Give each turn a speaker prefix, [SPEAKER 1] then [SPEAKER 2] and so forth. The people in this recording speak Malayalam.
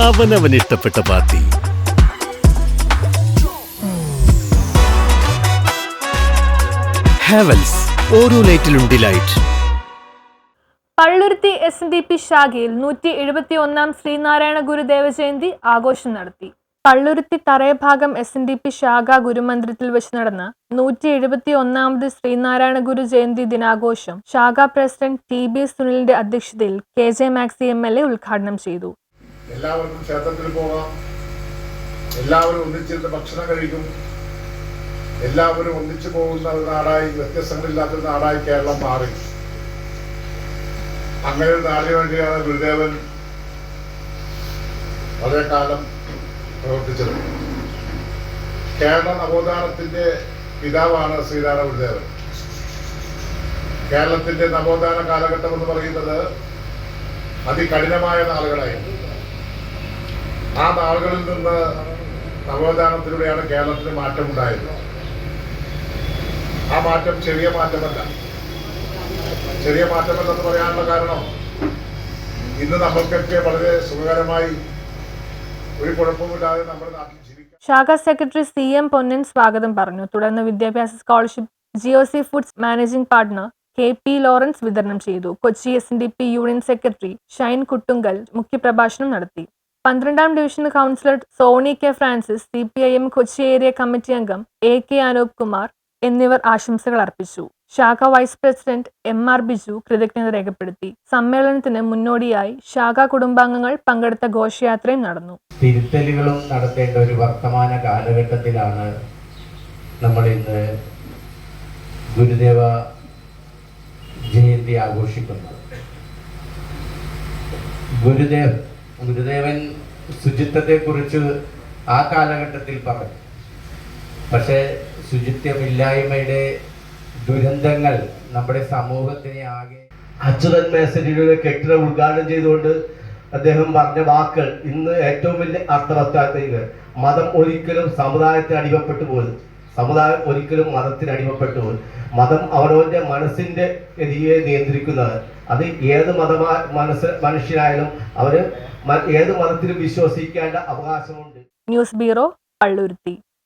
[SPEAKER 1] അവനവന് ഇഷ്ടപ്പെട്ട പാർട്ടി. ഹാവൽസ്, ഓരോ ലൈറ്റിലും ഡിലൈറ്റ്.
[SPEAKER 2] പള്ളുരുത്തി SNDP ശാഖയിൽ 171 ശ്രീനാരായണ ഗുരുദേവ ജയന്തി ആഘോഷം നടത്തി. പള്ളുരുത്തി തറയഭാഗം SNDP ശാഖ ഗുരുമന്ദിരത്തിൽ വെച്ച് നടന്ന 171 ശ്രീനാരായണ ഗുരു ജയന്തി ദിനാഘോഷം ശാഖാ പ്രസിഡന്റ് TB സുനിലിന്റെ അധ്യക്ഷതയിൽ KJ മാക്സി MLA ഉദ്ഘാടനം ചെയ്തു.
[SPEAKER 3] എല്ലാവർക്കും ക്ഷേത്രത്തിൽ പോകാം, എല്ലാവരും ഒന്നിച്ചിരുന്ന് ഭക്ഷണം കഴിക്കും, എല്ലാവരും ഒന്നിച്ചു പോകുന്ന ഒരു നാടായി, വ്യത്യസ്തങ്ങളില്ലാത്തൊരു നാടായി കേരളം മാറി. അങ്ങനെ ഒരു നാടിന് വേണ്ടിയാണ് ഗുരുദേവൻ വളരെ കാലം പ്രവർത്തിച്ചത്. കേരള നവോത്ഥാനത്തിന്റെ പിതാവാണ് ശ്രീനാരായണ ഗുരുദേവൻ. കേരളത്തിന്റെ നവോത്ഥാന കാലഘട്ടം എന്ന് പറയുന്നത് അതികഠിനമായ നാളുകളായിരുന്നു. ആ നാളുകളിൽ നിന്ന് നവോത്ഥാനത്തിലൂടെയാണ് കേരളത്തിന് മാറ്റമുണ്ടായത്. ആ മാറ്റം ചെറിയ മാറ്റമല്ല. ചെറിയ മാറ്റമല്ലെന്ന് പറയാനുള്ള കാരണം ഇന്ന് നമ്മൾക്കൊക്കെ വളരെ സുഖകരമായി ഒരു കുഴപ്പമില്ലാതെ നമ്മുടെ നാട്ടിൽ ജീവിക്കാം.
[SPEAKER 2] ശാഖാ സെക്രട്ടറി CM പൊന്നൻ സ്വാഗതം പറഞ്ഞു. തുടർന്ന് വിദ്യാഭ്യാസ scholarship GOC foods managing partner KP Lawrence വിതരണം ചെയ്തു. Kochi SNDP union secretary Shine Kuttungal മുഖ്യപ്രഭാഷണം നടത്തി. 12ാം division councillor Soni K Francis, CPIM Kochi area committee അംഗം AK അനൂപ് കുമാർ എന്നിവർ ആശംസകൾ അർപ്പിച്ചു. ശാഖ വൈസ് പ്രസിഡന്റ് MR ബിജു കൃതജ്ഞത രേഖപ്പെടുത്തി. സമ്മേളനത്തിന് മുന്നോടിയായി ശാഖാ കുടുംബാംഗങ്ങൾ പങ്കെടുത്ത ഘോഷയാത്രയും നടന്നു.
[SPEAKER 4] തിരുത്തലുകളും നടത്തേണ്ട ഒരു വർത്തമാന കാലഘട്ടത്തിലാണ് നമ്മൾ ഇന്ന് ഗുരുദേവ ജയന്തി ആഘോഷിക്കുന്നത്. ഗുരുദേവൻ ശുചിത്വത്തെക്കുറിച്ച് ആ കാലഘട്ടത്തിൽ പറഞ്ഞു. പക്ഷേ ശുചിത്വമില്ലായ്മയുടെ ദുരന്തങ്ങൾ നമ്മുടെ സമൂഹത്തിനെ ആകെ.
[SPEAKER 5] അച്യുതൻ മേസരിയുടെ കെട്ടിടം ഉദ്ഘാടനം ചെയ്തുകൊണ്ട് അദ്ദേഹം പറഞ്ഞ വാക്കുകൾ ഇന്ന് ഏറ്റവും വലിയ അർത്ഥവത്താക്കുക. മതം ഒരിക്കലും സമുദായത്തിന് അടിമപ്പെട്ടു പോലും, സമുദായം ഒരിക്കലും മതത്തിന് അടിമപ്പെട്ടു പോലും. മതം അവരവന്റെ മനസ്സിന്റെ ഗതിയെ നിയന്ത്രിക്കുന്നത്. അത് ഏത് മനുഷ്യനായാലും അവര് ഏത് മതത്തിലും വിശ്വസിക്കേണ്ട അവകാശമുണ്ട്.
[SPEAKER 2] News bureau, Palluruthy.